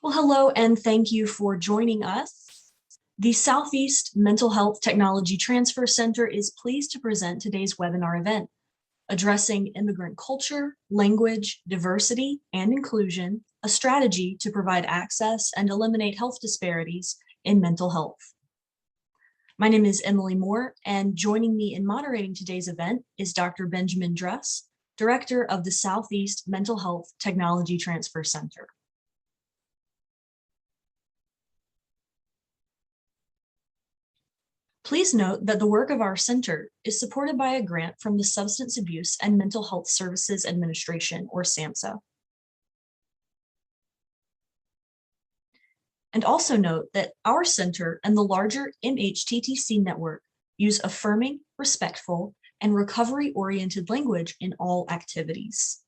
Well, hello, and thank you for joining us. The Southeast Mental Health Technology Transfer Center is pleased to present today's webinar event, addressing immigrant culture, language, diversity, and inclusion, a strategy to provide access and eliminate health disparities in mental health. My name is Emily Moore, and joining me in moderating today's event is Dr. Benjamin Dress, Director of the Southeast Mental Health Technology Transfer Center. Please note that the work of our center is supported by a grant from the Substance Abuse and Mental Health Services Administration, or SAMHSA. And also note that our center and the larger MHTTC network use affirming, respectful, and recovery-oriented language in all activities.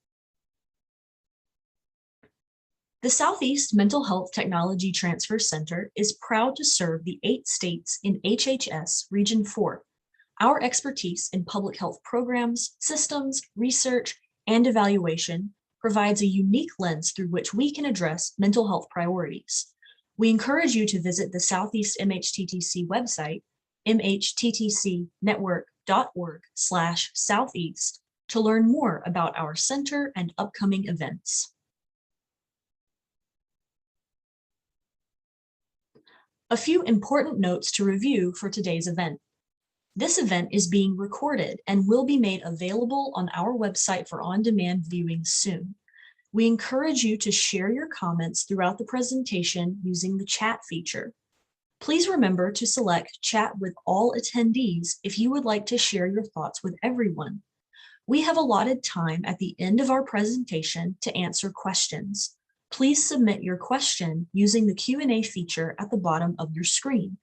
The Southeast Mental Health Technology Transfer Center is proud to serve the 8 states in HHS Region 4. Our expertise in public health programs, systems, research, and evaluation provides a unique lens through which we can address mental health priorities. We encourage you to visit the Southeast MHTTC website, mhttcnetwork.org/southeast, to learn more about our center and upcoming events. A few important notes to review for today's event. This event is being recorded and will be made available on our website for on-demand viewing soon. We encourage you to share your comments throughout the presentation using the chat feature. Please remember to select Chat with all attendees if you would like to share your thoughts with everyone. We have allotted time at the end of our presentation to answer questions. Please submit your question using the Q&A feature at the bottom of your screen.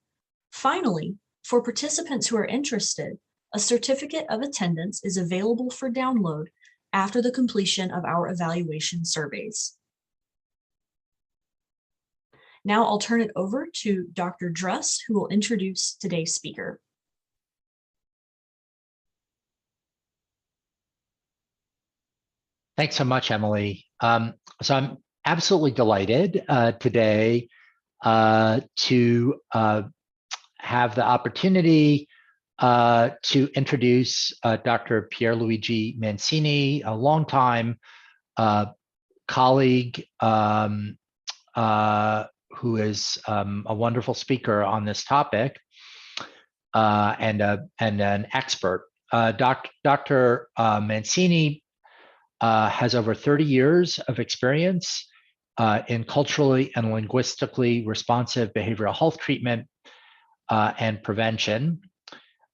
Finally, for participants who are interested, a certificate of attendance is available for download after the completion of our evaluation surveys. Now I'll turn it over to Dr. Dress, who will introduce today's speaker. Thanks so much, Emily. So I'm absolutely delighted today to have the opportunity to introduce Dr. Pierluigi Mancini, a longtime colleague who is a wonderful speaker on this topic and an expert. Dr. Mancini has over 30 years of experience in culturally and linguistically responsive behavioral health treatment and prevention.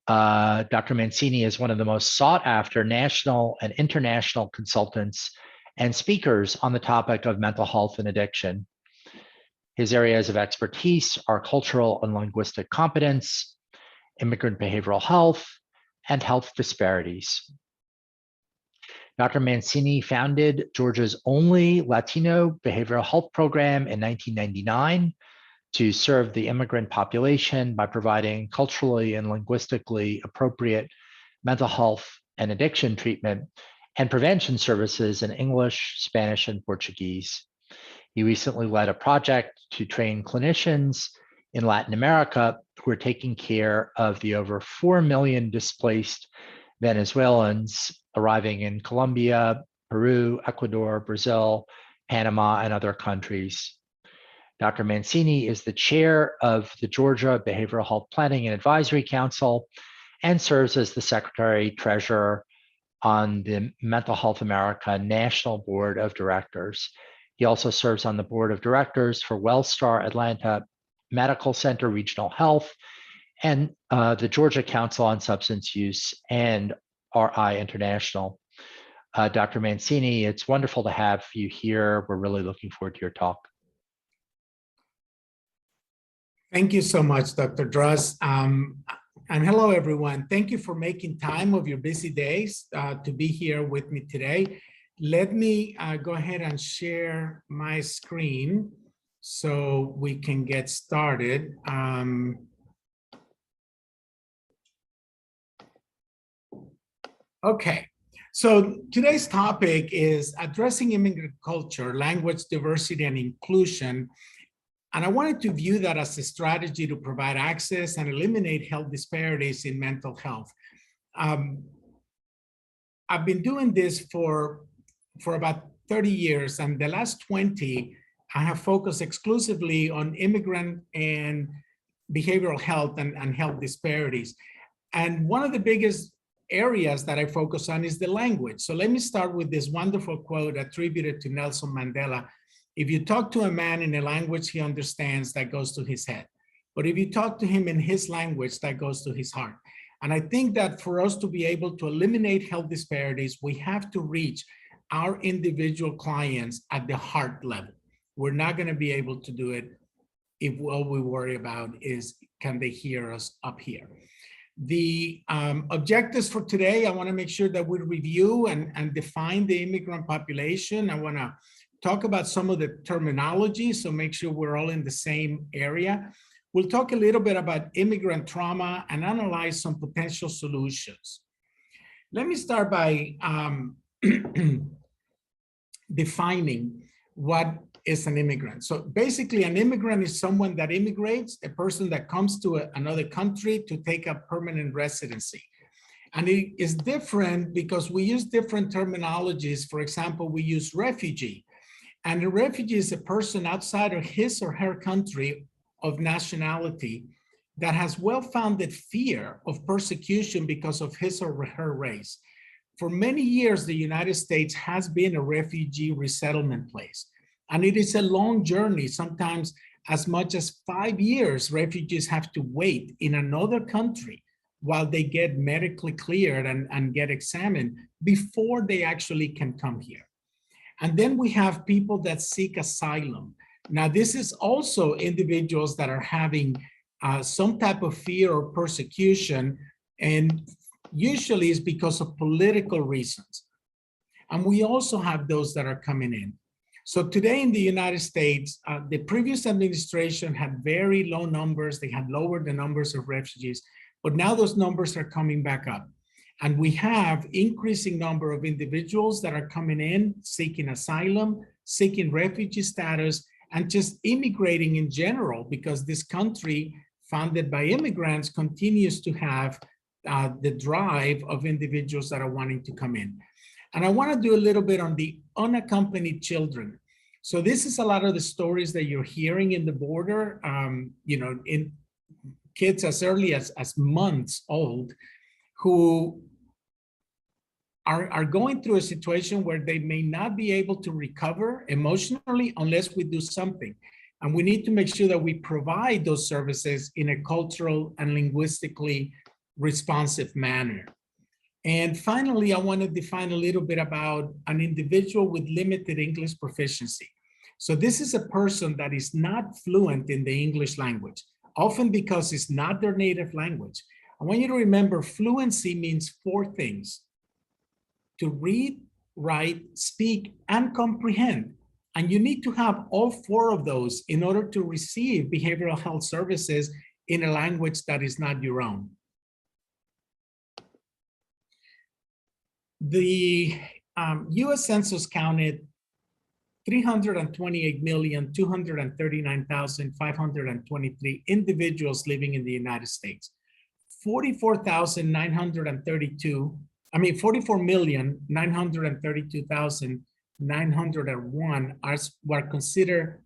Dr. Mancini is one of the most sought after national and international consultants and speakers on the topic of mental health and addiction. His areas of expertise are cultural and linguistic competence, immigrant behavioral health, and health disparities. Dr. Mancini founded Georgia's only Latino behavioral health program in 1999 to serve the immigrant population by providing culturally and linguistically appropriate mental health and addiction treatment and prevention services in English, Spanish, and Portuguese. He recently led a project to train clinicians in Latin America who are taking care of the over 4 million displaced Venezuelans arriving in Colombia, Peru, Ecuador, Brazil, Panama, and other countries. Dr. Mancini is the chair of the Georgia Behavioral Health Planning and Advisory Council and serves as the secretary-treasurer on the Mental Health America National Board of Directors. He also serves on the board of directors for Wellstar Atlanta Medical Center Regional Health and the Georgia Council on Substance Use and RI International. Dr. Mancini, it's wonderful to have you here. We're really looking forward to your talk. Thank you so much, Dr. Dress. And hello, everyone. Thank you for making time of your busy days to be here with me today. Let me go ahead and share my screen so we can get started. Okay, So today's topic is addressing immigrant culture, language diversity and inclusion. And I wanted to view that as a strategy to provide access and eliminate health disparities in mental health. I've been doing this for about 30 years, and the last 20, I have focused exclusively on immigrant and behavioral health and health disparities. And one of the biggest areas that I focus on is the language. So let me start with this wonderful quote attributed to Nelson Mandela. If you talk to a man in a language he understands, that goes to his head. But if you talk to him in his language, that goes to his heart. And I think that for us to be able to eliminate health disparities, we have to reach our individual clients at the heart level. We're not going to be able to do it if all we worry about is, can they hear us up here? The objectives for today, I want to make sure that we review and define the immigrant population. I want to talk about some of the terminology, so make sure we're all in the same area. We'll talk a little bit about immigrant trauma and analyze some potential solutions. Let me start by defining what is an immigrant. So basically, an immigrant is someone that immigrates, a person that comes to another country to take up permanent residency. And it is different because we use different terminologies. For example, we use refugee. And a refugee is a person outside of his or her country of nationality that has well-founded fear of persecution because of his or her race. For many years, the United States has been a refugee resettlement place. And it is a long journey. Sometimes as much as 5 years, refugees have to wait in another country while they get medically cleared and get examined before they actually can come here. And then we have people that seek asylum. Now, this is also individuals that are having some type of fear or persecution, and usually it's because of political reasons. And we also have those that are coming in. So today in the United States, the previous administration had very low numbers. They had lowered the numbers of refugees, but now those numbers are coming back up. And we have increasing number of individuals that are coming in, seeking asylum, seeking refugee status, and just immigrating in general, because this country founded by immigrants continues to have the drive of individuals that are wanting to come in. And I want to do a little bit on the unaccompanied children. So this is a lot of the stories that you're hearing in the border, in kids as early as months old who are going through a situation where they may not be able to recover emotionally unless we do something. And we need to make sure that we provide those services in a cultural and linguistically responsive manner. And finally, I want to define a little bit about an individual with limited English proficiency. So this is a person that is not fluent in the English language, often because it's not their native language. I want you to remember fluency means 4 things: to read, write, speak, and comprehend. And you need to have all 4 of those in order to receive behavioral health services in a language that is not your own. The US Census counted 328,239,523 individuals living in the United States. 44,932,901 were considered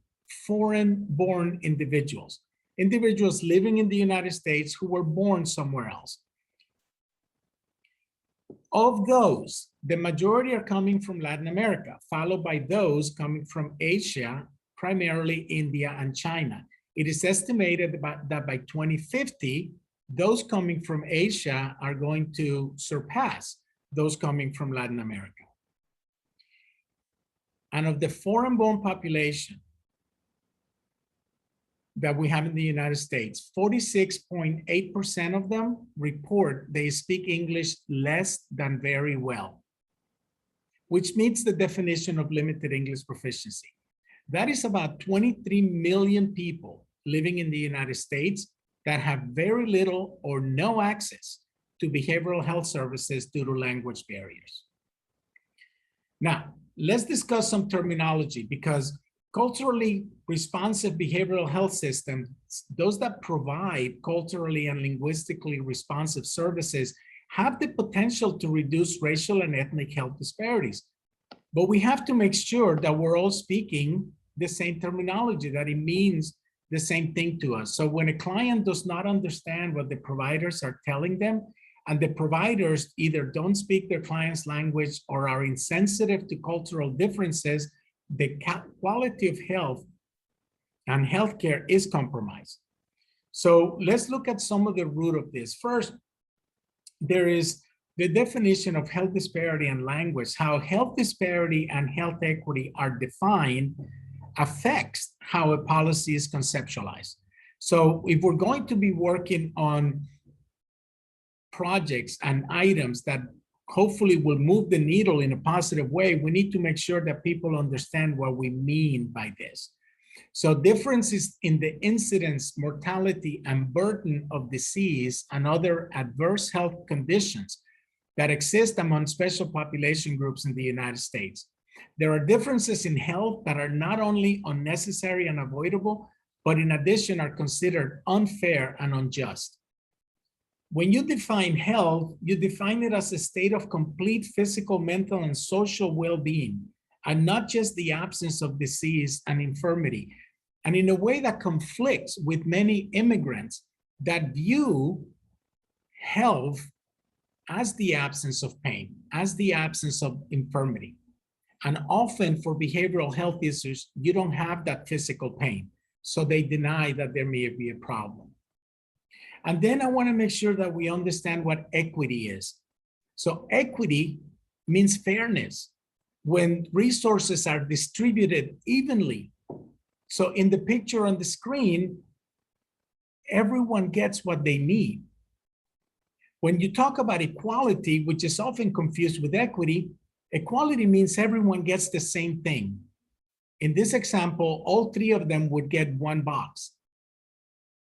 foreign-born individuals, individuals living in the United States who were born somewhere else. Of those, the majority are coming from Latin America, followed by those coming from Asia, primarily India and China. It is estimated that by 2050, those coming from Asia are going to surpass those coming from Latin America. And of the foreign-born population that we have in the United States, 46.8% of them report they speak English less than very well, which meets the definition of limited English proficiency. That is about 23 million people living in the United States that have very little or no access to behavioral health services due to language barriers. Now, let's discuss some terminology, because culturally responsive behavioral health systems, those that provide culturally and linguistically responsive services, have the potential to reduce racial and ethnic health disparities. But we have to make sure that we're all speaking the same terminology, that it means the same thing to us. So when a client does not understand what the providers are telling them, and the providers either don't speak their client's language or are insensitive to cultural differences, the quality of health and healthcare is compromised. So let's look at some of the root of this. First, there is the definition of health disparity and language. How health disparity and health equity are defined affects how a policy is conceptualized. So if we're going to be working on projects and items that hopefully will move the needle in a positive way, we need to make sure that people understand what we mean by this. So differences in the incidence, mortality, and burden of disease and other adverse health conditions that exist among special population groups in the United States. There are differences in health that are not only unnecessary and avoidable, but in addition are considered unfair and unjust. When you define health, you define it as a state of complete physical, mental, and social well-being, and not just the absence of disease and infirmity. And in a way that conflicts with many immigrants that view health as the absence of pain, as the absence of infirmity. And often for behavioral health issues, you don't have that physical pain. So they deny that there may be a problem. And then I want to make sure that we understand what equity is. So equity means fairness. When resources are distributed evenly. So in the picture on the screen, everyone gets what they need. When you talk about equality, which is often confused with equity, equality means everyone gets the same thing. In this example, all three of them would get one box.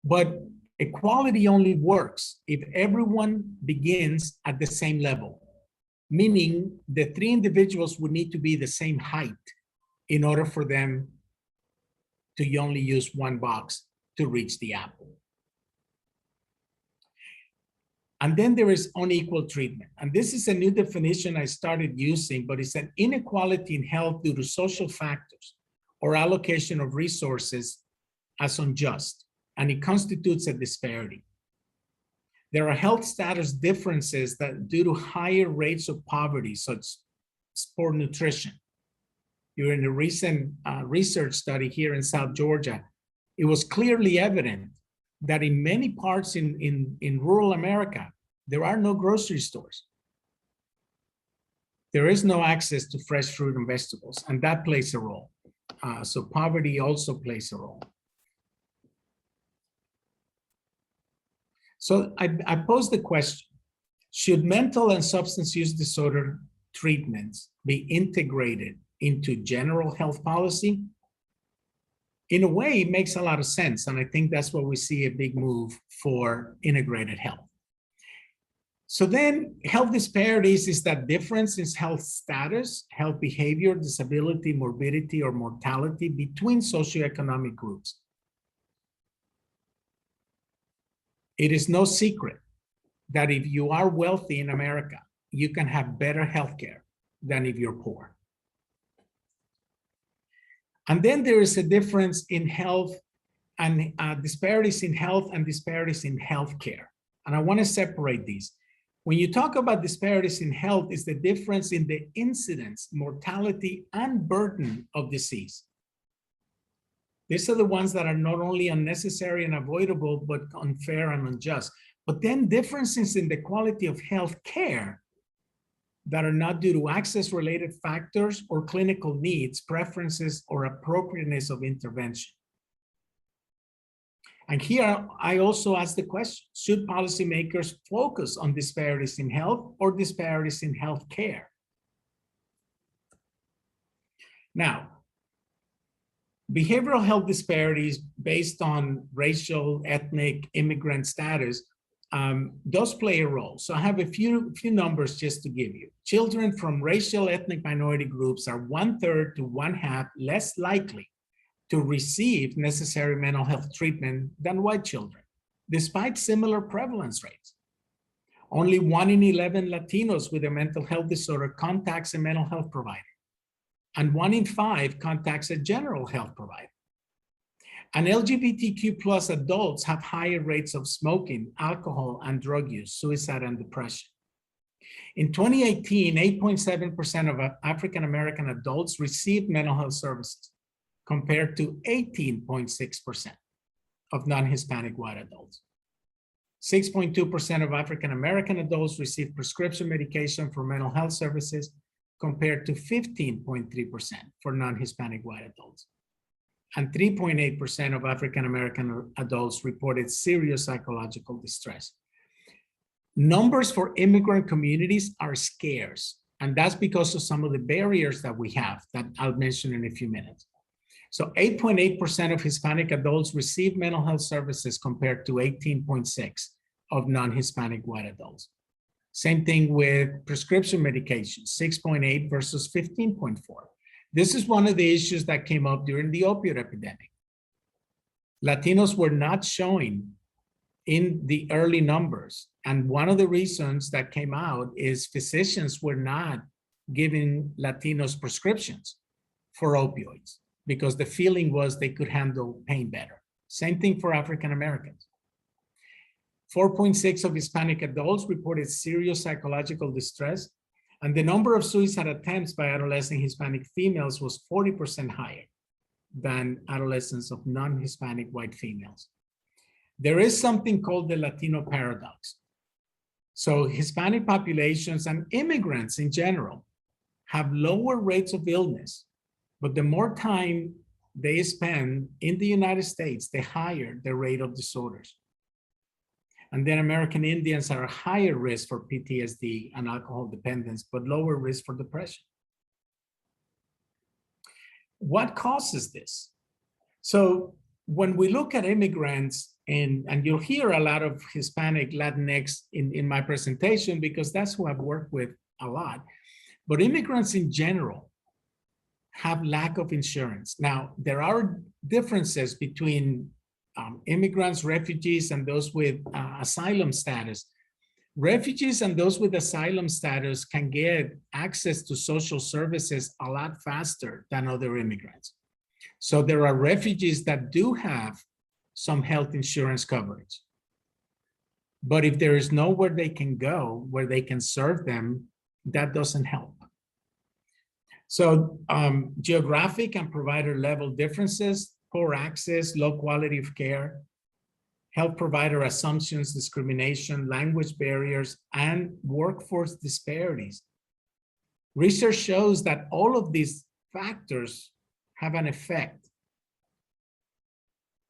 But equality only works if everyone begins at the same level, meaning the three individuals would need to be the same height in order for them to only use one box to reach the apple. And then there is unequal treatment. And this is a new definition I started using, but it's an inequality in health due to social factors or allocation of resources as unjust. And it constitutes a disparity. There are health status differences that due to higher rates of poverty, such as poor nutrition. During a recent research study here in South Georgia, it was clearly evident that in many parts in rural America, there are no grocery stores. There is no access to fresh fruit and vegetables, and that plays a role. So poverty also plays a role. So I pose the question, should mental and substance use disorder treatments be integrated into general health policy? In a way, it makes a lot of sense. And I think that's where we see a big move for integrated health. So then health disparities is that difference in health status, health behavior, disability, morbidity, or mortality between socioeconomic groups. It is no secret that if you are wealthy in America, you can have better healthcare than if you're poor. And then there is a difference in health and disparities in health and disparities in healthcare. And I want to separate these. When you talk about disparities in health, it's the difference in the incidence, mortality, and burden of disease. These are the ones that are not only unnecessary and avoidable, but unfair and unjust. But then differences in the quality of health care that are not due to access-related factors or clinical needs, preferences, or appropriateness of intervention. And here, I also ask the question, should policymakers focus on disparities in health or disparities in health care? Now, behavioral health disparities based on racial, ethnic, immigrant status does play a role. So I have a few numbers just to give you. Children from racial ethnic minority groups are 1/3 to 1/2 less likely to receive necessary mental health treatment than white children, despite similar prevalence rates. Only 1 in 11 Latinos with a mental health disorder contacts a mental health provider, and 1 in 5 contacts a general health provider. And LGBTQ plus adults have higher rates of smoking, alcohol, and drug use, suicide, and depression. In 2018, 8.7% of African-American adults received mental health services, compared to 18.6% of non-Hispanic white adults. 6.2% of African-American adults receive prescription medication for mental health services, compared to 15.3% for non-Hispanic white adults. And 3.8% of African-American adults reported serious psychological distress. Numbers for immigrant communities are scarce, and that's because of some of the barriers that we have that I'll mention in a few minutes. So 8.8% of Hispanic adults receive mental health services compared to 18.6% of non-Hispanic white adults. Same thing with prescription medication, 6.8 versus 15.4. This is one of the issues that came up during the opioid epidemic. Latinos were not showing in the early numbers. And one of the reasons that came out is physicians were not giving Latinos prescriptions for opioids because the feeling was they could handle pain better. Same thing for African Americans. 4.6% of Hispanic adults reported serious psychological distress, and the number of suicide attempts by adolescent Hispanic females was 40% higher than adolescents of non-Hispanic white females. There is something called the Latino paradox. So Hispanic populations and immigrants in general have lower rates of illness, but the more time they spend in the United States, the higher the rate of disorders. And then American Indians are a higher risk for PTSD and alcohol dependence, but lower risk for depression. What causes this? So when we look at immigrants, and you'll hear a lot of Hispanic, Latinx in my presentation, because that's who I've worked with a lot. But immigrants in general have lack of insurance. Now, there are differences between immigrants, refugees, and those with asylum status. Refugees and those with asylum status can get access to social services a lot faster than other immigrants. So there are refugees that do have some health insurance coverage. But if there is nowhere they can go where they can serve them, that doesn't help. So geographic and provider level differences, poor access, low quality of care, health provider assumptions, discrimination, language barriers, and workforce disparities. Research shows that all of these factors have an effect,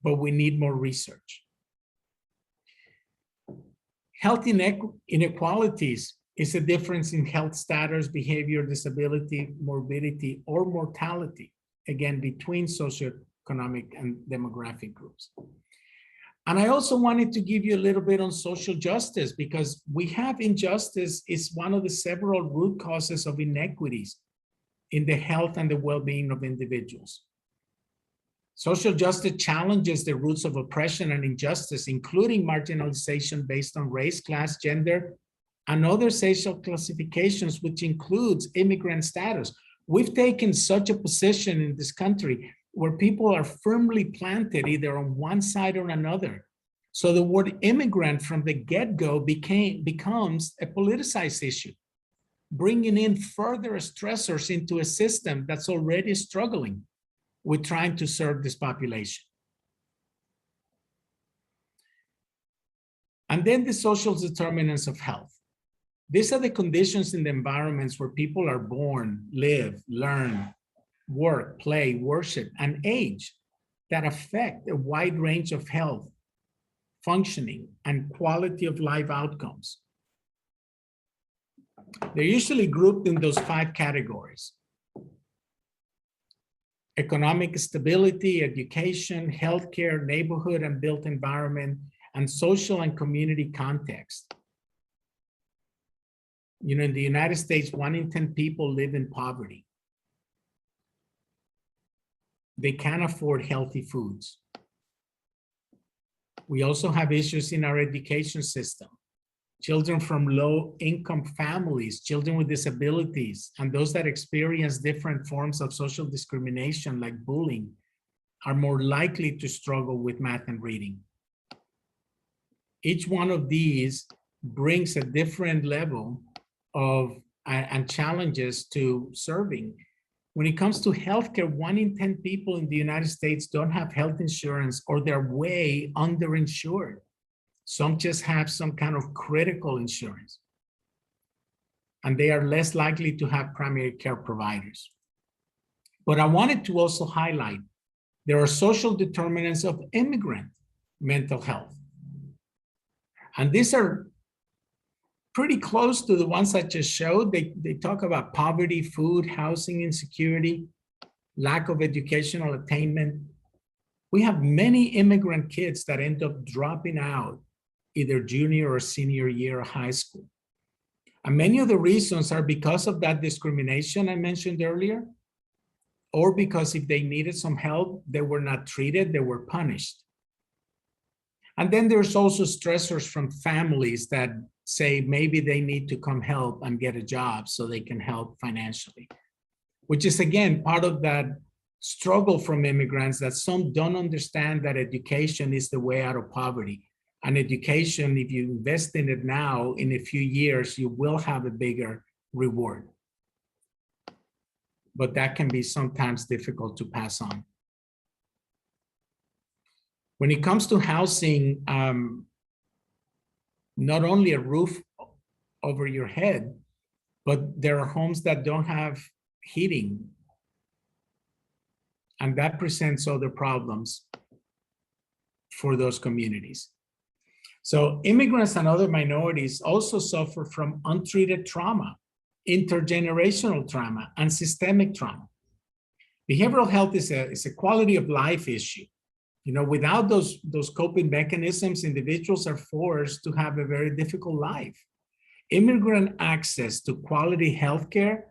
but we need more research. Health inequalities is a difference in health status, behavior, disability, morbidity, or mortality, again, between socioeconomic and demographic groups. And I also wanted to give you a little bit on social justice, because we have injustice is one of the several root causes of inequities in the health and the well-being of individuals. Social justice challenges the roots of oppression and injustice, including marginalization based on race, class, gender, and other social classifications, which includes immigrant status. We've taken such a position in this country where people are firmly planted either on one side or another. So the word immigrant from the get-go becomes a politicized issue, bringing in further stressors into a system that's already struggling with trying to serve this population. And then the social determinants of health. These are the conditions in the environments where people are born, live, learn, work, play, worship, and age that affect a wide range of health, functioning, and quality of life outcomes. They're usually grouped in those 5 categories: economic stability, education, healthcare, neighborhood and built environment, and social and community context. You know, in the United States, 1 in 10 people live in poverty. They can't afford healthy foods. We also have issues in our education system. Children from low-income families, children with disabilities, and those that experience different forms of social discrimination like bullying are more likely to struggle with math and reading. Each one of these brings a different level of and challenges to serving. When it comes to healthcare, 1 in 10 people in the United States don't have health insurance, or they're way underinsured. Some just have some kind of critical insurance, and they are less likely to have primary care providers. But I wanted to also highlight there are social determinants of immigrant mental health. And these are pretty close to the ones I just showed. They talk about poverty, food, housing insecurity, lack of educational attainment. We have many immigrant kids that end up dropping out either junior or senior year of high school. And many of the reasons are because of that discrimination I mentioned earlier, or because if they needed some help, they were not treated, they were punished. And then there's also stressors from families that say maybe they need to come help and get a job so they can help financially, which is again part of that struggle from immigrants, that some don't understand that education is the way out of poverty. And education, if you invest in it now, in a few years, you will have a bigger reward. But that can be sometimes difficult to pass on. When it comes to housing, not only a roof over your head, but there are homes that don't have heating. And that presents other problems for those communities. So immigrants and other minorities also suffer from untreated trauma, intergenerational trauma, and systemic trauma. Behavioral health is a quality of life issue. You know, without those coping mechanisms, individuals are forced to have a very difficult life. Immigrant access to quality healthcare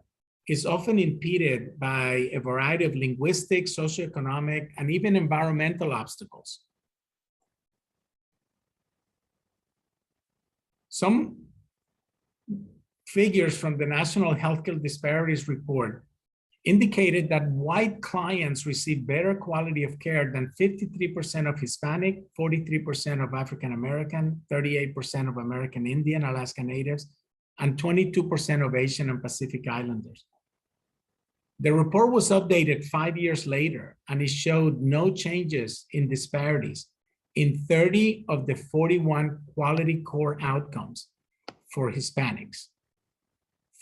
is often impeded by a variety of linguistic, socioeconomic, and even environmental obstacles. Some figures from the National Healthcare Disparities Report indicated that white clients receive better quality of care than 53% of Hispanic, 43% of African American, 38% of American Indian, Alaska Natives, and 22% of Asian and Pacific Islanders. The report was updated 5 years later, and it showed no changes in disparities in 30 of the 41 quality core outcomes for Hispanics,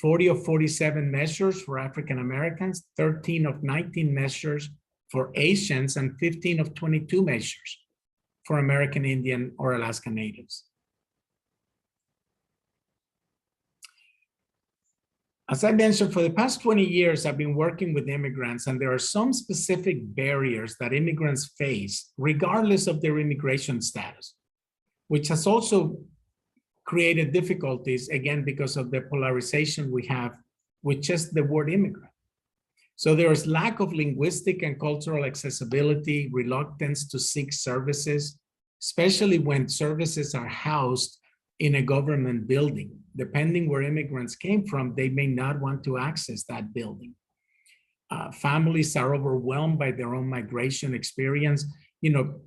40 of 47 measures for African Americans, 13 of 19 measures for Asians, and 15 of 22 measures for American Indian or Alaska Natives. As I mentioned, for the past 20 years, I've been working with immigrants, and there are some specific barriers that immigrants face, regardless of their immigration status, which has also created difficulties, again, because of the polarization we have with just the word immigrant. So there is lack of linguistic and cultural accessibility, reluctance to seek services, especially when services are housed in a government building. Depending where immigrants came from, they may not want to access that building. Families are overwhelmed by their own migration experience. You know,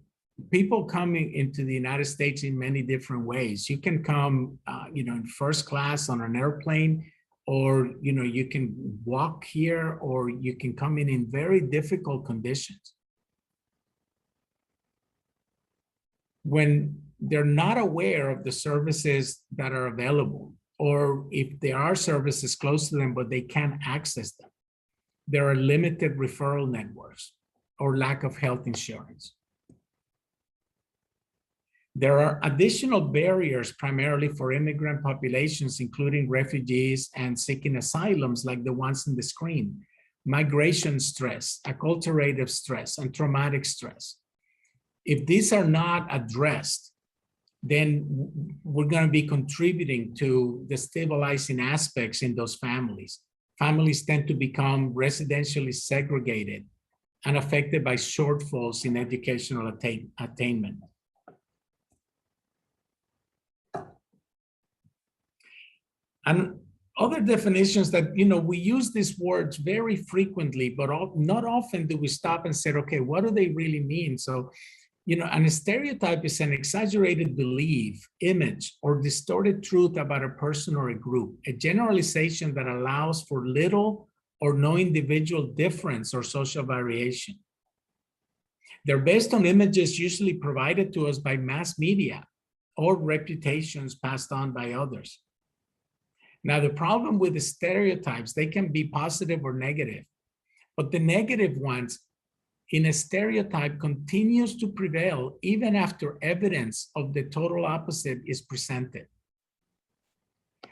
people coming into the United States in many different ways. You can come, in first class on an airplane, or, you can walk here, or you can come in very difficult conditions. When they're not aware of the services that are available, or if there are services close to them, but they can't access them, there are limited referral networks or lack of health insurance. There are additional barriers primarily for immigrant populations, including refugees and seeking asylums like the ones in the screen: migration stress, acculturative stress, and traumatic stress. If these are not addressed, then we're going to be contributing to the stabilizing aspects in those families. Families tend to become residentially segregated and affected by shortfalls in educational attainment. And other definitions that, we use these words very frequently, but not often do we stop and say, okay, what do they really mean? So, an stereotype is an exaggerated belief, image, or distorted truth about a person or a group, a generalization that allows for little or no individual difference or social variation. They're based on images usually provided to us by mass media or reputations passed on by others. Now, the problem with the stereotypes, they can be positive or negative, but the negative ones in a stereotype continues to prevail even after evidence of the total opposite is presented.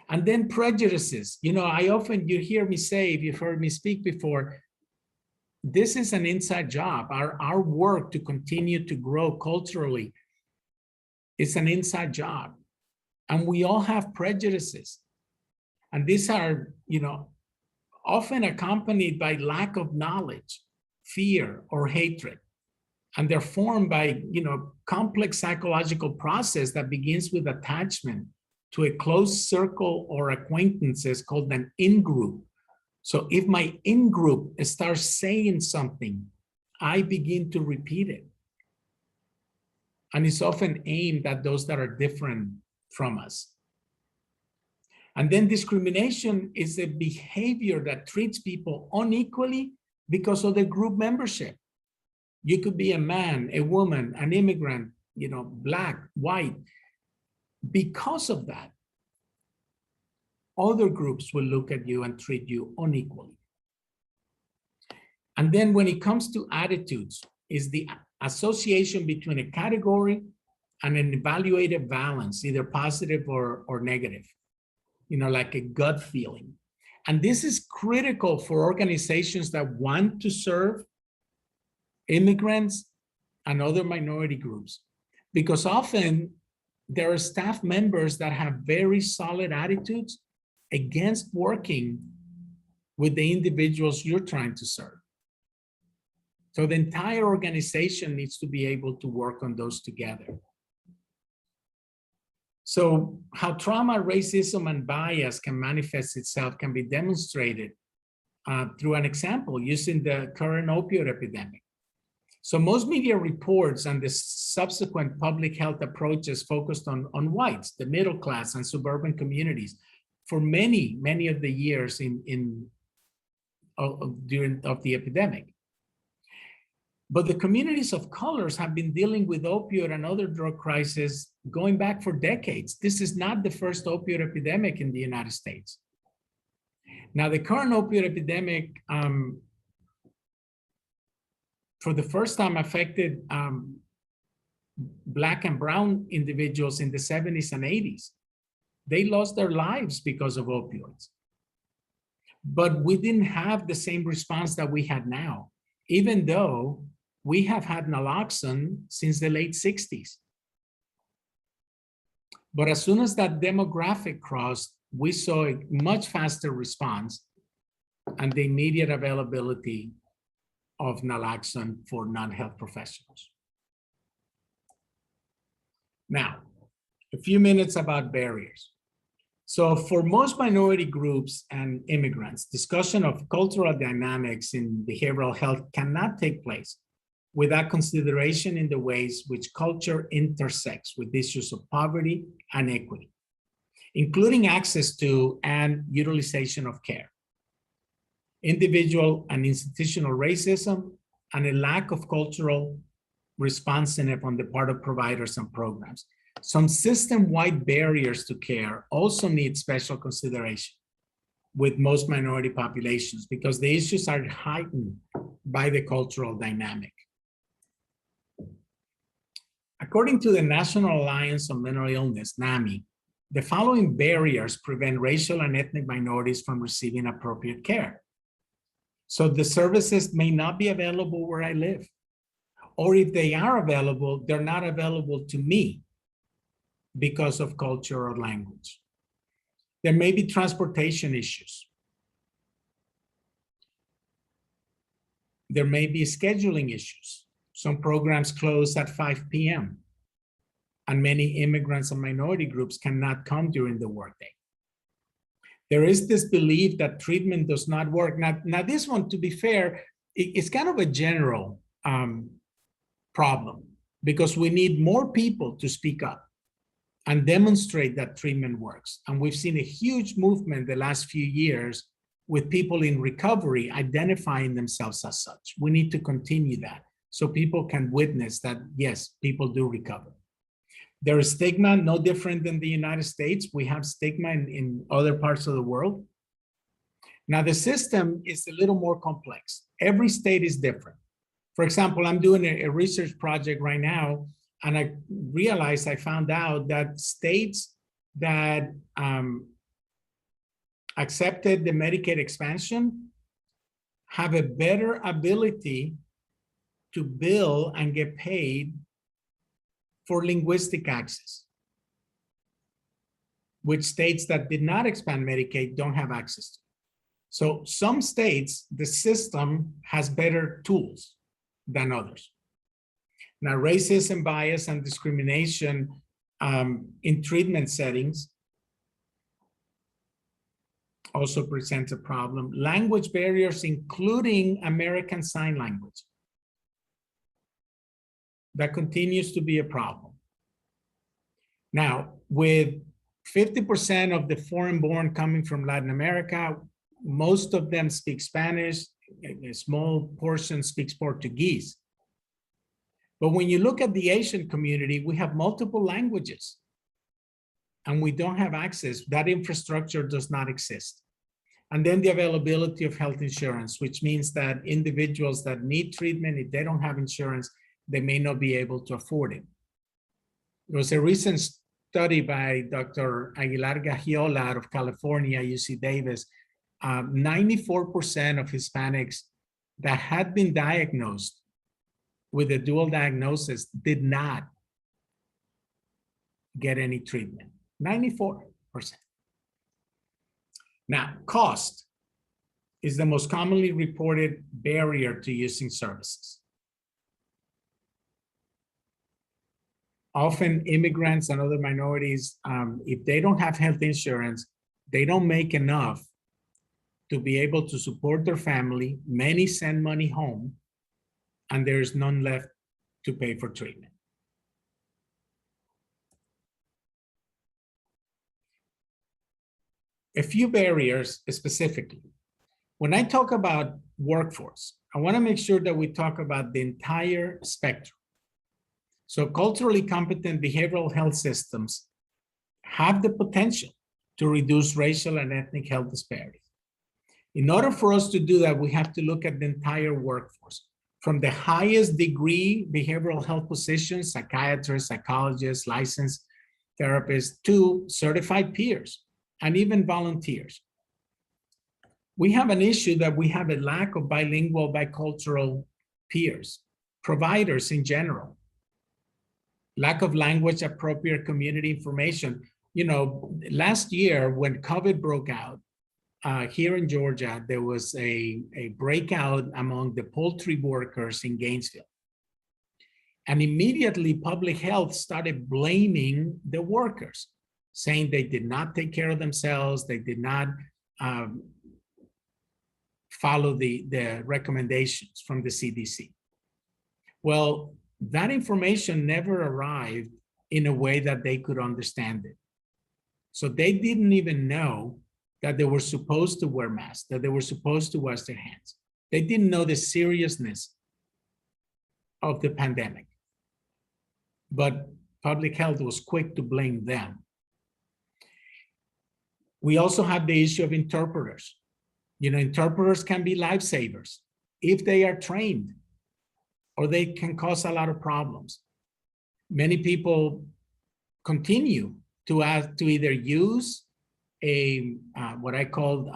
And then prejudices. I often, you hear me say, if you've heard me speak before, this is an inside job. Our work to continue to grow culturally is an inside job. And we all have prejudices. And these are, often accompanied by lack of knowledge, fear, or hatred. And they're formed by, complex psychological process that begins with attachment to a close circle or acquaintances called an in-group. So if my in-group starts saying something, I begin to repeat it. And it's often aimed at those that are different from us. And then discrimination is a behavior that treats people unequally because of their group membership. You could be a man, a woman, an immigrant, black, white. Because of that, other groups will look at you and treat you unequally. And then when it comes to attitudes, is the association between a category and an evaluated balance, either positive or negative. Like a gut feeling. And this is critical for organizations that want to serve immigrants and other minority groups, because often there are staff members that have very solid attitudes against working with the individuals you're trying to serve. So the entire organization needs to be able to work on those together. So how trauma, racism, and bias can manifest itself can be demonstrated through an example using the current opioid epidemic. So most media reports and the subsequent public health approaches focused on whites, the middle class, and suburban communities for many of the years during the epidemic. But the communities of colors have been dealing with opioid and other drug crises going back for decades. This is not the first opioid epidemic in the United States. Now, the current opioid epidemic, for the first time, affected Black and brown individuals in the 70s and 80s. They lost their lives because of opioids. But we didn't have the same response that we had now, even though we have had naloxone since the late 60s. But as soon as that demographic crossed, we saw a much faster response and the immediate availability of naloxone for non-health professionals. Now, a few minutes about barriers. So for most minority groups and immigrants, discussion of cultural dynamics in behavioral health cannot take place without consideration in the ways which culture intersects with issues of poverty and equity, including access to and utilization of care, individual and institutional racism, and a lack of cultural responsiveness on the part of providers and programs. Some system-wide barriers to care also need special consideration with most minority populations because the issues are heightened by the cultural dynamic. According to the National Alliance on Mental Illness, NAMI, the following barriers prevent racial and ethnic minorities from receiving appropriate care. So the services may not be available where I live, or if they are available, they're not available to me. because of culture or language. There may be transportation issues. There may be scheduling issues. Some programs close at 5 p.m. and many immigrants and minority groups cannot come during the workday. There is this belief that treatment does not work. Now this one, to be fair, it's kind of a general problem because we need more people to speak up and demonstrate that treatment works. And we've seen a huge movement the last few years with people in recovery identifying themselves as such. We need to continue that so people can witness that, yes, people do recover. There is stigma, no different than the United States. We have stigma in other parts of the world. Now, the system is a little more complex. Every state is different. For example, I'm doing a research project right now, and I realized, I found out that states that accepted the Medicaid expansion have a better ability to bill and get paid for linguistic access, which states that did not expand Medicaid don't have access to. So some states, the system has better tools than others. Now, racism, bias, and discrimination in treatment settings also presents a problem. Language barriers, including American Sign Language. That continues to be a problem. Now, with 50% of the foreign-born coming from Latin America, most of them speak Spanish, a small portion speaks Portuguese. But when you look at the Asian community, we have multiple languages and we don't have access. That infrastructure does not exist. And then the availability of health insurance, which means that individuals that need treatment, if they don't have insurance, they may not be able to afford it. There was a recent study by Dr. Aguilar Gagiola out of California, UC Davis. 94% of Hispanics that had been diagnosed with a dual diagnosis did not get any treatment. 94%. Now, cost is the most commonly reported barrier to using services. Often immigrants and other minorities, if they don't have health insurance, they don't make enough to be able to support their family. Many send money home, and there's none left to pay for treatment. A few barriers specifically. When I talk about workforce, I want to make sure that we talk about the entire spectrum. So culturally competent behavioral health systems have the potential to reduce racial and ethnic health disparities. In order for us to do that, we have to look at the entire workforce, from the highest degree behavioral health positions, psychiatrists, psychologists, licensed therapists, to certified peers, and even volunteers. We have an issue that we have a lack of bilingual, bicultural peers, providers in general, lack of language appropriate community information. You know, last year when COVID broke out, here in Georgia, there was a breakout among the poultry workers in Gainesville. And immediately public health started blaming the workers, saying they did not take care of themselves, they did not follow the recommendations from the CDC. Well, that information never arrived in a way that they could understand it. So they didn't even know that they were supposed to wear masks, that they were supposed to wash their hands. They didn't know the seriousness of the pandemic. But public health was quick to blame them. We also have the issue of interpreters. You know, interpreters can be lifesavers if they are trained, or they can cause a lot of problems. Many people continue to either use what I call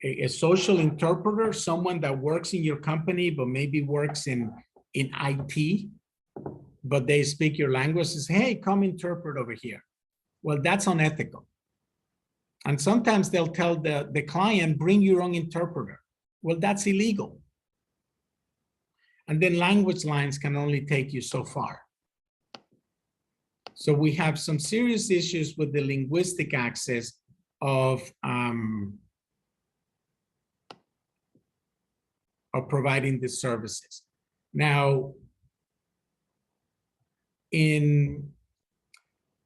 a social interpreter, someone that works in your company but maybe works in IT, but they speak your language, say, hey, come interpret over here. Well, that's unethical. And sometimes they'll tell the client, bring your own interpreter. Well, that's illegal. And then language lines can only take you so far. So we have some serious issues with the linguistic access of providing the services. Now, when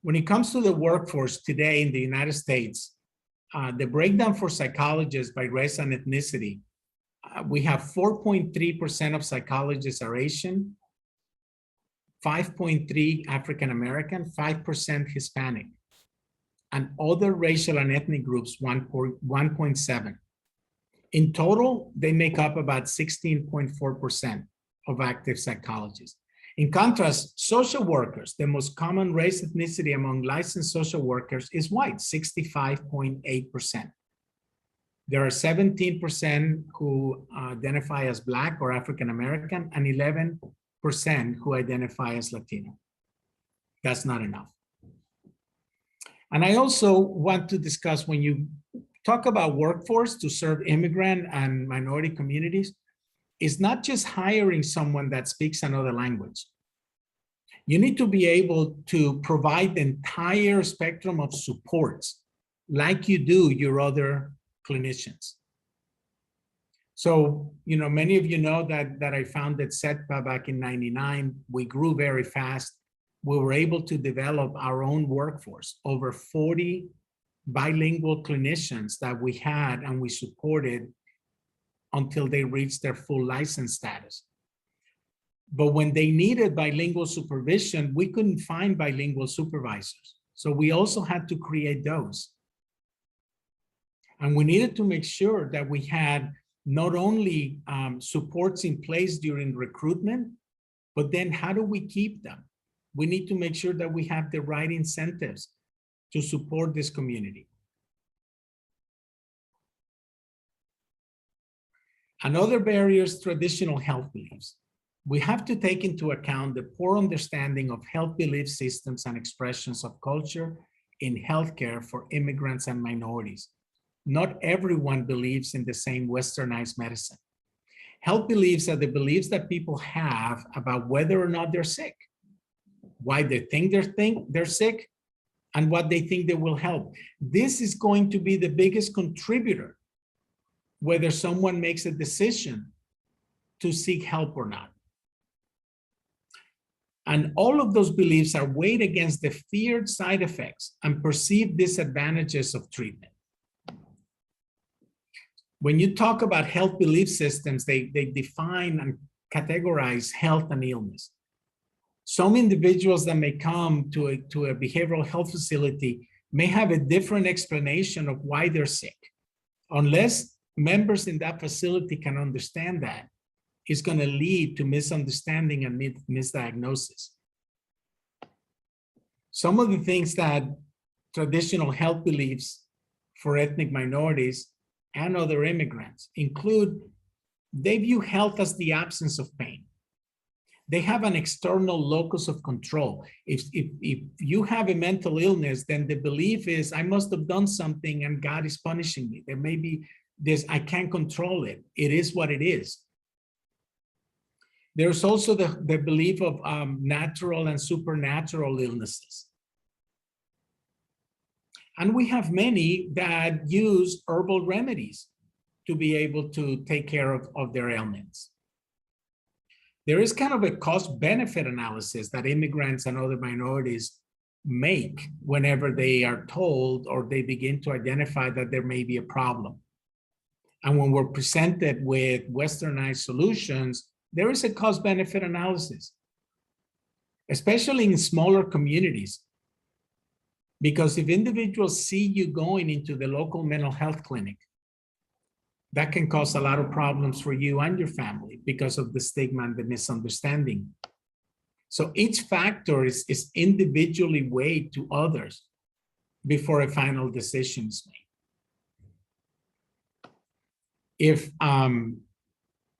it comes to the workforce today in the United States, the breakdown for psychologists by race and ethnicity, we have 4.3% of psychologists are Asian, 5.3 African American, 5% Hispanic, and other racial and ethnic groups 1.7. In total, they make up about 16.4% of active psychologists. In contrast, social workers, the most common race ethnicity among licensed social workers is white, 65.8%. There are 17% who identify as Black or African American, and 11% who identify as Latino. That's not enough. And I also want to discuss, when you talk about workforce to serve immigrant and minority communities, it's not just hiring someone that speaks another language. You need to be able to provide the entire spectrum of supports like you do your other clinicians. So, many of you know that I founded SETPA back in '99. We grew very fast. We were able to develop our own workforce, over 40 bilingual clinicians that we had and we supported until they reached their full license status. But when they needed bilingual supervision, we couldn't find bilingual supervisors. So we also had to create those. And we needed to make sure that we had not only supports in place during recruitment, but then how do we keep them? We need to make sure that we have the right incentives to support this community. Another barrier is traditional health beliefs. We have to take into account the poor understanding of health belief systems and expressions of culture in healthcare for immigrants and minorities. Not everyone believes in the same westernized medicine. Health beliefs are the beliefs that people have about whether or not they're sick, why they think they're sick, and what they think they will help. This is going to be the biggest contributor whether someone makes a decision to seek help or not. And all of those beliefs are weighed against the feared side effects and perceived disadvantages of treatment. When you talk about health belief systems, they define and categorize health and illness. Some individuals that may come to a behavioral health facility may have a different explanation of why they're sick. Unless members in that facility can understand that, it's going to lead to misunderstanding and misdiagnosis. Some of the things that traditional health beliefs for ethnic minorities and other immigrants include, they view health as the absence of pain. They have an external locus of control. If you have a mental illness, then the belief is, I must have done something and God is punishing me. There may be this, I can't control it. It is what it is. There's also the belief of natural and supernatural illnesses. And we have many that use herbal remedies to be able to take care of their ailments. There is kind of a cost-benefit analysis that immigrants and other minorities make whenever they are told or they begin to identify that there may be a problem. And when we're presented with westernized solutions, there is a cost-benefit analysis, especially in smaller communities. Because if individuals see you going into the local mental health clinic, that can cause a lot of problems for you and your family because of the stigma and the misunderstanding. So each factor is individually weighed to others before a final decision is made.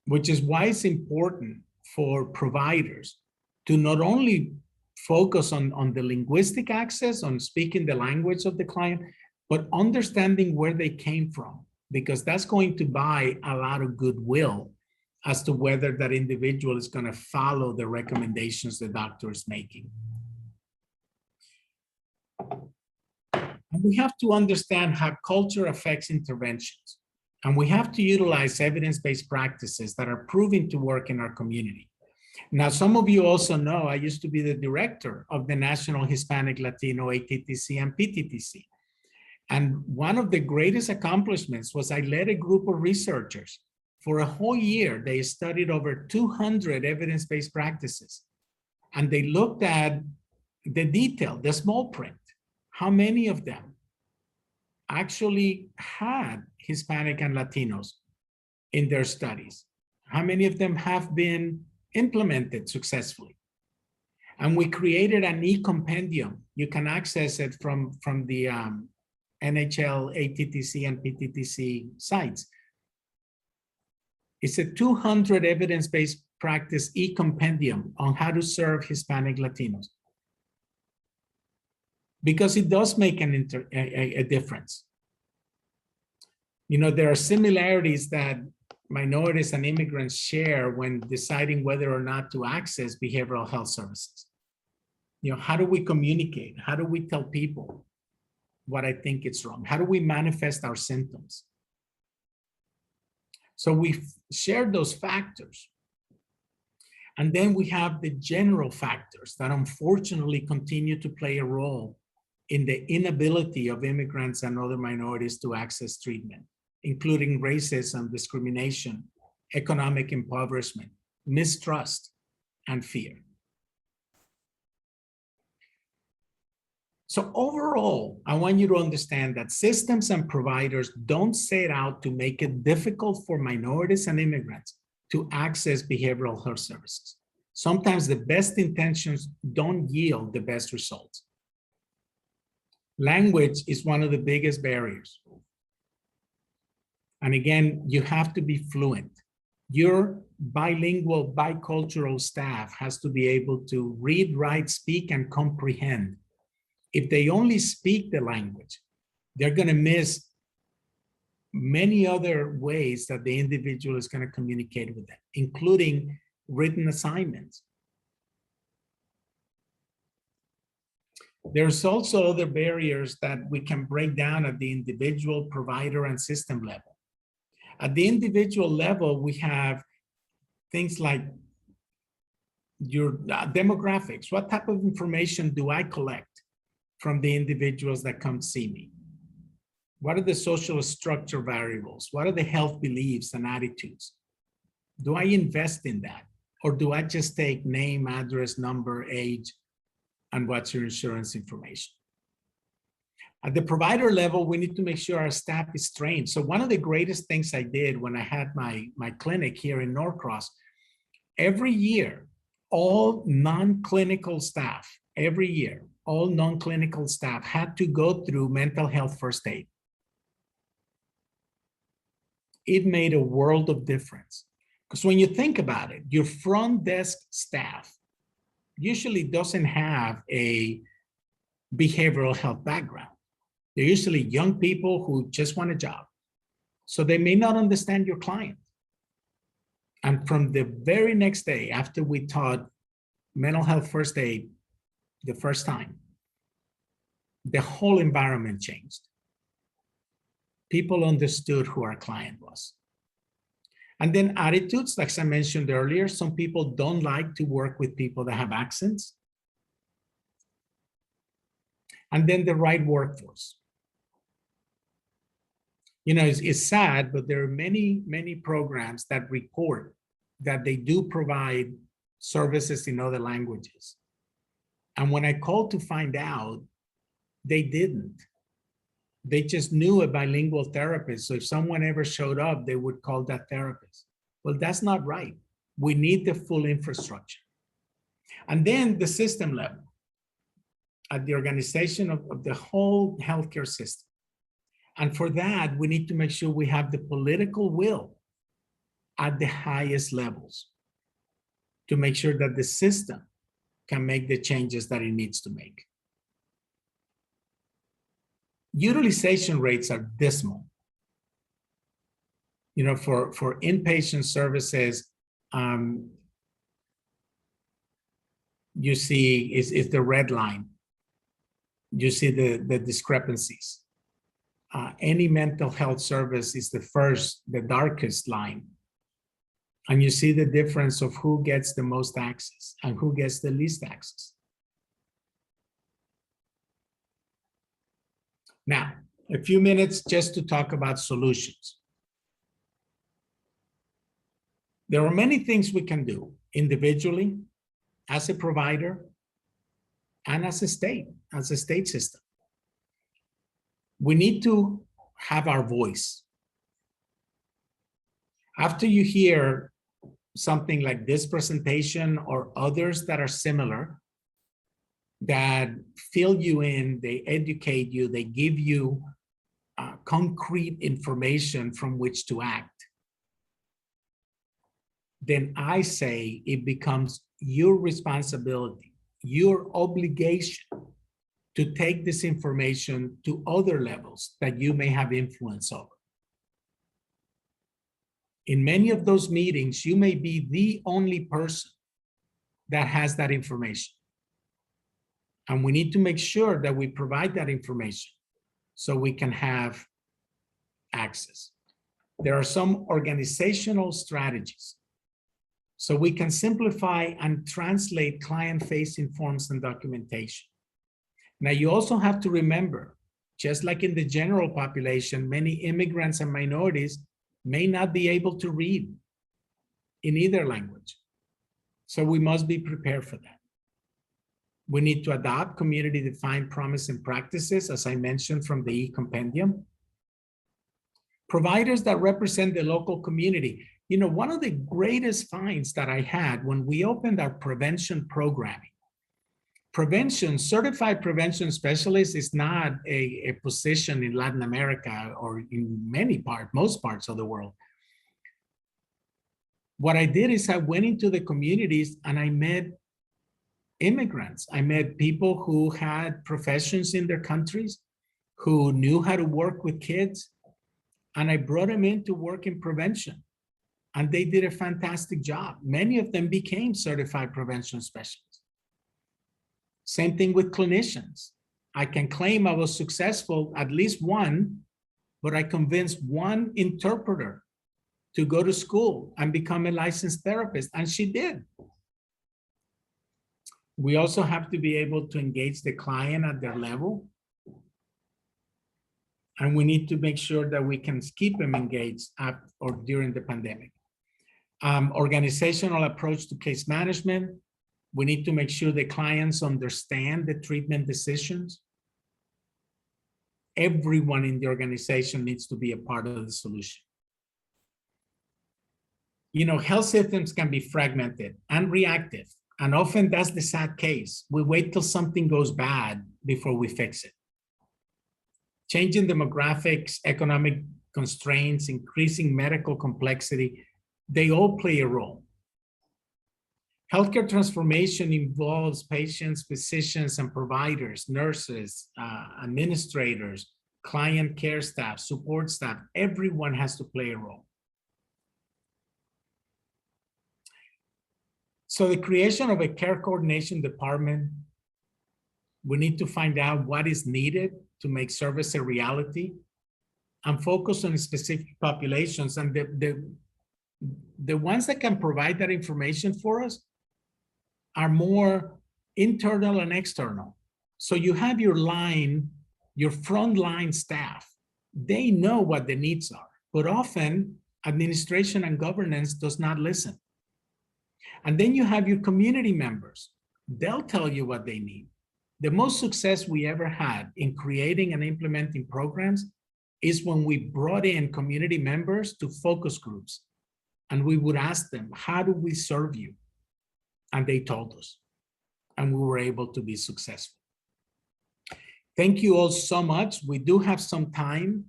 Which is why it's important for providers to not only focus on the linguistic access, on speaking the language of the client, but understanding where they came from, because that's going to buy a lot of goodwill as to whether that individual is going to follow the recommendations the doctor is making. And we have to understand how culture affects interventions. And we have to utilize evidence-based practices that are proven to work in our community. Now, some of you also know I used to be the director of the National Hispanic Latino ATTC and PTTC. And one of the greatest accomplishments was I led a group of researchers. For a whole year, they studied over 200 evidence-based practices. And they looked at the detail, the small print, how many of them actually had Hispanic and Latinos in their studies, how many of them have been implemented successfully. And we created an e-compendium. You can access it from the NHL, ATTC, and PTTC sites. It's a 200 evidence-based practice e-compendium on how to serve Hispanic Latinos, because it does make a difference. You know, there are similarities that minorities and immigrants share when deciding whether or not to access behavioral health services. You know, how do we communicate? How do we tell people what I think is wrong? How do we manifest our symptoms? So we've shared those factors. And then we have the general factors that unfortunately continue to play a role in the inability of immigrants and other minorities to access treatment, including racism, discrimination, economic impoverishment, mistrust, and fear. So overall, I want you to understand that systems and providers don't set out to make it difficult for minorities and immigrants to access behavioral health services. Sometimes the best intentions don't yield the best results. Language is one of the biggest barriers. And again, you have to be fluent. Your bilingual, bicultural staff has to be able to read, write, speak, and comprehend. If they only speak the language, they're going to miss many other ways that the individual is going to communicate with them, including written assignments. There's also other barriers that we can break down at the individual, provider, and system level. At the individual level, we have things like your demographics. What type of information do I collect from the individuals that come see me? What are the social structure variables? What are the health beliefs and attitudes? Do I invest in that? Or do I just take name, address, number, age, and what's your insurance information? At the provider level, we need to make sure our staff is trained. So one of the greatest things I did when I had my clinic here in Norcross, every year, all non-clinical staff, every year, all non-clinical staff had to go through mental health first aid. It made a world of difference. Because when you think about it, your front desk staff usually doesn't have a behavioral health background. They're usually young people who just want a job. So they may not understand your client. And from the very next day, after we taught mental health first aid the first time, the whole environment changed. People understood who our client was. And then attitudes, like I mentioned earlier, some people don't like to work with people that have accents. And then the right workforce. You know, it's sad, but there are many, many programs that report that they do provide services in other languages. And when I called to find out, they didn't. They just knew a bilingual therapist. So if someone ever showed up, they would call that therapist. Well, that's not right. We need the full infrastructure. And then the system level, at the organization of the whole healthcare system. And for that, we need to make sure we have the political will at the highest levels to make sure that the system can make the changes that it needs to make. Utilization rates are dismal. You know, for inpatient services, you see is the red line. You see the discrepancies. Any mental health service is the darkest line. And you see the difference of who gets the most access and who gets the least access. Now, a few minutes just to talk about solutions. There are many things we can do individually, as a provider, and as a state system. We need to have our voice. After you hear something like this presentation or others that are similar, that fill you in, they educate you, they give you concrete information from which to act, then I say it becomes your responsibility, your obligation to take this information to other levels that you may have influence over. In many of those meetings, you may be the only person that has that information. And we need to make sure that we provide that information so we can have access. There are some organizational strategies so we can simplify and translate client-facing forms and documentation. Now, you also have to remember, just like in the general population, many immigrants and minorities may not be able to read in either language. So we must be prepared for that. We need to adopt community-defined promising practices, as I mentioned from the e-compendium. Providers that represent the local community. You know, one of the greatest finds that I had when we opened our prevention programming, certified prevention specialist is not a position in Latin America or in most parts of the world. What I did is I went into the communities and I met immigrants. I met people who had professions in their countries, who knew how to work with kids, and I brought them in to work in prevention. And they did a fantastic job. Many of them became certified prevention specialists. Same thing with clinicians. I can claim I was successful, at least one, but I convinced one interpreter to go to school and become a licensed therapist, and she did. We also have to be able to engage the client at their level. And we need to make sure that we can keep them engaged or during the pandemic. Organizational approach to case management. We need to make sure the clients understand the treatment decisions. Everyone in the organization needs to be a part of the solution. You know, health systems can be fragmented and reactive, and often that's the sad case. We wait till something goes bad before we fix it. Changing demographics, economic constraints, increasing medical complexity, they all play a role. Healthcare transformation involves patients, physicians, and providers, nurses, administrators, client care staff, support staff. Everyone has to play a role. So the creation of a care coordination department, we need to find out what is needed to make service a reality and focus on specific populations. And the ones that can provide that information for us are more internal and external. So you have your frontline staff. They know what the needs are, but often administration and governance does not listen. And then you have your community members. They'll tell you what they need. The most success we ever had in creating and implementing programs is when we brought in community members to focus groups. And we would ask them, how do we serve you? And they told us, and we were able to be successful. Thank you all so much. We do have some time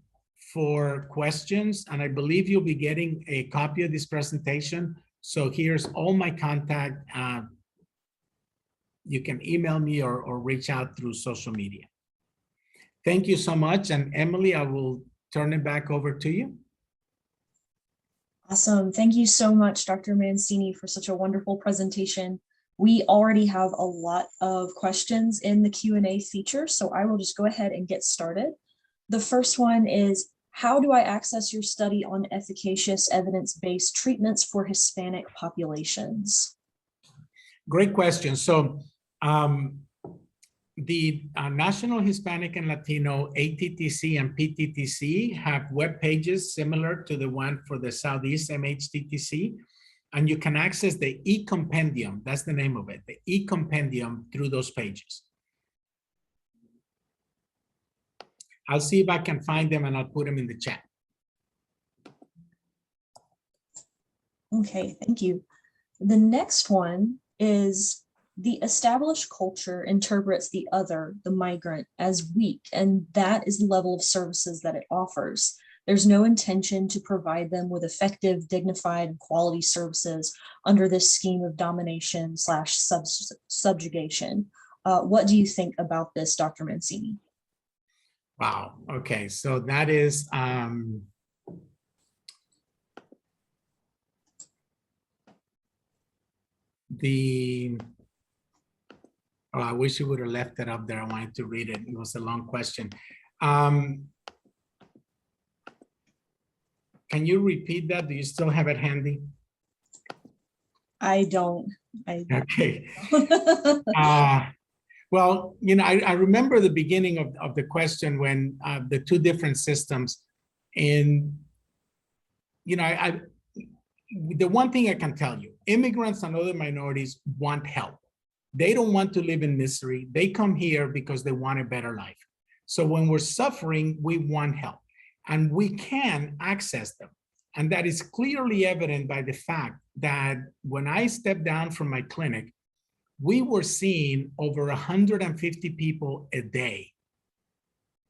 for questions, and I believe you'll be getting a copy of this presentation. So here's all my contact you can email me or reach out through social media. Thank you so much. And Emily, I will turn it back over to you. Awesome. Thank you so much, Dr. Mancini, for such a wonderful presentation. We already have a lot of questions in the Q&A feature, so I will just go ahead and get started. The first one is, how do I access your study on efficacious evidence-based treatments for Hispanic populations? Great question. So the National Hispanic and Latino ATTC and PTTC have web pages similar to the one for the Southeast MHTTC, and you can access the e-compendium, that's the name of it, the e-compendium through those pages. I'll see if I can find them and I'll put them in the chat. Okay, thank you. The next one is, the established culture interprets the other, the migrant, as weak, and that is the level of services that it offers. There's no intention to provide them with effective, dignified, and quality services under this scheme of domination / subjugation. What do you think about this, Dr. Mancini? Wow, okay, so that is, oh, I wish you would have left it up there. I wanted to read it. It was a long question. Can you repeat that? Do you still have it handy? I don't. Okay. Well, you know, I remember the beginning of the question when the two different systems, and you know, the one thing I can tell you, immigrants and other minorities want help. They don't want to live in misery. They come here because they want a better life. So when we're suffering, we want help, and we can access them. And that is clearly evident by the fact that when I stepped down from my clinic, we were seeing over 150 people a day,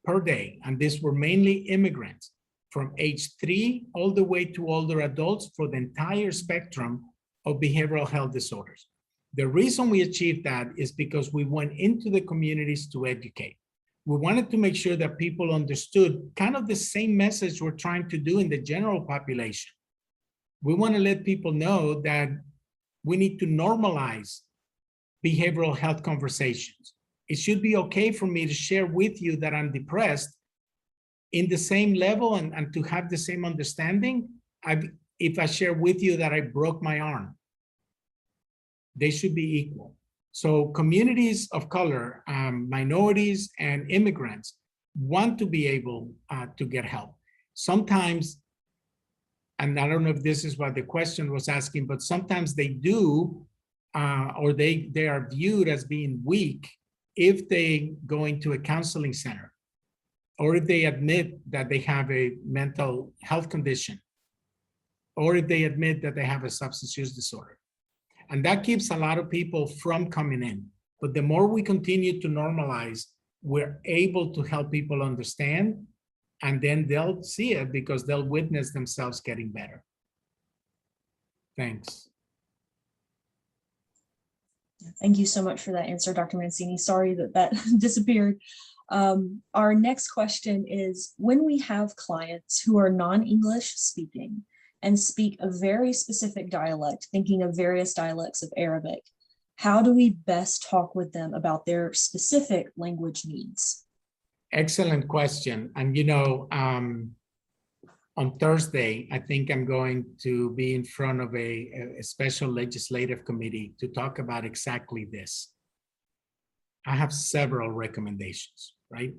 per day. And these were mainly immigrants from age 3 all the way to older adults for the entire spectrum of behavioral health disorders. The reason we achieved that is because we went into the communities to educate. We wanted to make sure that people understood kind of the same message we're trying to do in the general population. We want to let people know that we need to normalize behavioral health conversations. It should be okay for me to share with you that I'm depressed in the same level and to have the same understanding. If I share with you that I broke my arm, they should be equal. So communities of color, minorities and immigrants want to be able to get help. Sometimes, and I don't know if this is what the question was asking, but sometimes they do, or they are viewed as being weak if they go into a counseling center, or if they admit that they have a mental health condition, or if they admit that they have a substance use disorder. And that keeps a lot of people from coming in. But the more we continue to normalize, we're able to help people understand, and then they'll see it because they'll witness themselves getting better. Thanks. Thank you so much for that answer, Dr. Mancini. Sorry that disappeared. Our next question is, when we have clients who are non-English speaking and speak a very specific dialect, thinking of various dialects of Arabic, how do we best talk with them about their specific language needs? Excellent question. And you know, on Thursday, I think I'm going to be in front of a special legislative committee to talk about exactly this. I have several recommendations, right?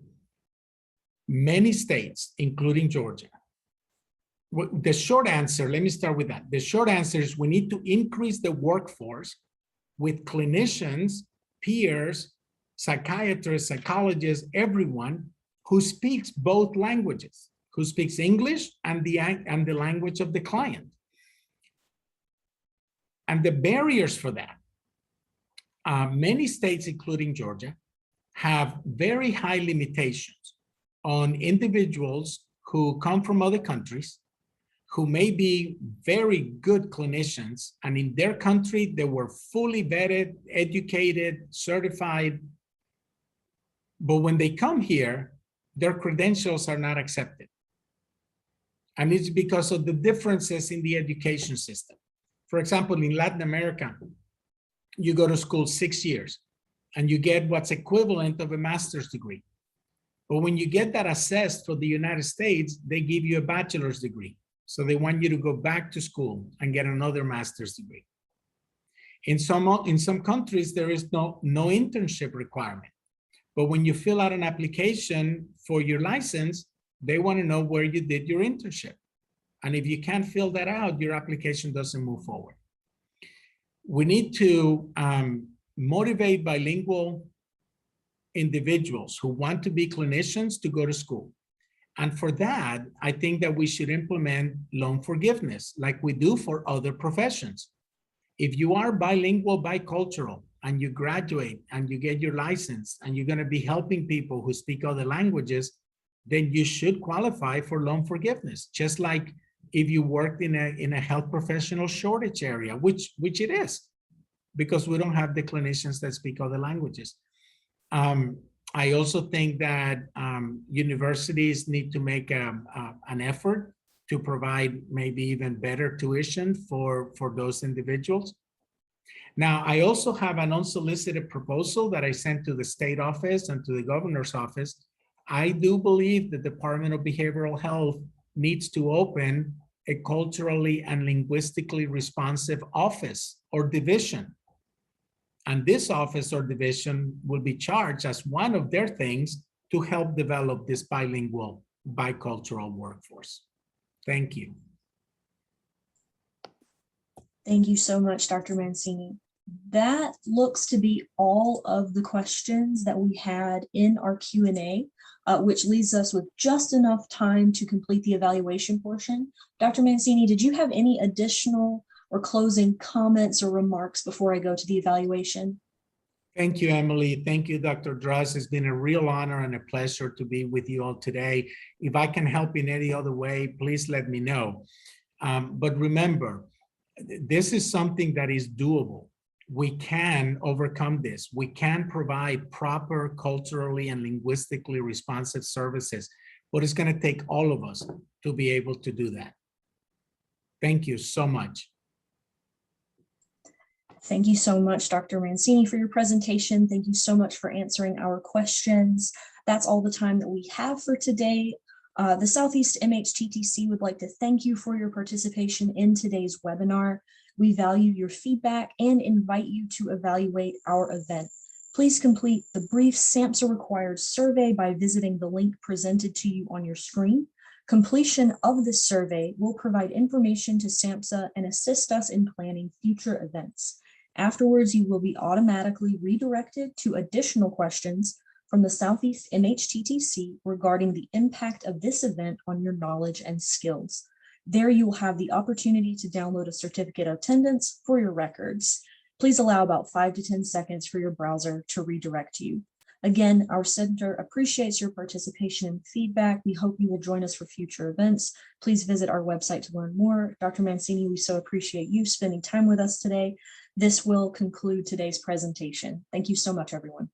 Many states, including Georgia. The short answer, let me start with that. The short answer is we need to increase the workforce with clinicians, peers, psychiatrists, psychologists, everyone who speaks both languages, who speaks English and the language of the client. And the barriers for that, many states, including Georgia, have very high limitations on individuals who come from other countries, who may be very good clinicians, and in their country, they were fully vetted, educated, certified. But when they come here, their credentials are not accepted. And it's because of the differences in the education system. For example, in Latin America, you go to school 6 years and you get what's equivalent of a master's degree. But when you get that assessed for the United States, they give you a bachelor's degree. So they want you to go back to school and get another master's degree. In some countries, there is no internship requirement. But when you fill out an application for your license, they want to know where you did your internship. And if you can't fill that out, your application doesn't move forward. We need to motivate bilingual individuals who want to be clinicians to go to school. And for that, I think that we should implement loan forgiveness like we do for other professions. If you are bilingual, bicultural, and you graduate and you get your license and you're going to be helping people who speak other languages, then you should qualify for loan forgiveness, just like if you worked in a health professional shortage area, which it is, because we don't have the clinicians that speak other languages. I also think that universities need to make an effort to provide maybe even better tuition for those individuals. Now, I also have an unsolicited proposal that I sent to the state office and to the governor's office. I do believe the Department of Behavioral Health needs to open a culturally and linguistically responsive office or division. And this office or division will be charged as one of their things to help develop this bilingual, bicultural workforce. Thank you. Thank you so much, Dr. Mancini. That looks to be all of the questions that we had in our Q&A, which leaves us with just enough time to complete the evaluation portion. Dr. Mancini, did you have any additional or closing comments or remarks before I go to the evaluation? Thank you, Emily. Thank you, Dr. Droz. It's been a real honor and a pleasure to be with you all today. If I can help in any other way, please let me know. But remember, this is something that is doable. We can overcome this. We can provide proper culturally and linguistically responsive services, but it's going to take all of us to be able to do that. Thank you so much. Thank you so much, Dr. Mancini, for your presentation. Thank you so much for answering our questions. That's all the time that we have for today. The Southeast MHTTC would like to thank you for your participation in today's webinar. We value your feedback and invite you to evaluate our event. Please complete the brief SAMHSA required survey by visiting the link presented to you on your screen. Completion of this survey will provide information to SAMHSA and assist us in planning future events. Afterwards, you will be automatically redirected to additional questions from the Southeast MHTTC regarding the impact of this event on your knowledge and skills. There you will have the opportunity to download a certificate of attendance for your records. Please allow about 5 to 10 seconds for your browser to redirect you. Again, our center appreciates your participation and feedback. We hope you will join us for future events. Please visit our website to learn more. Dr. Mancini, we so appreciate you spending time with us today. This will conclude today's presentation. Thank you so much, everyone.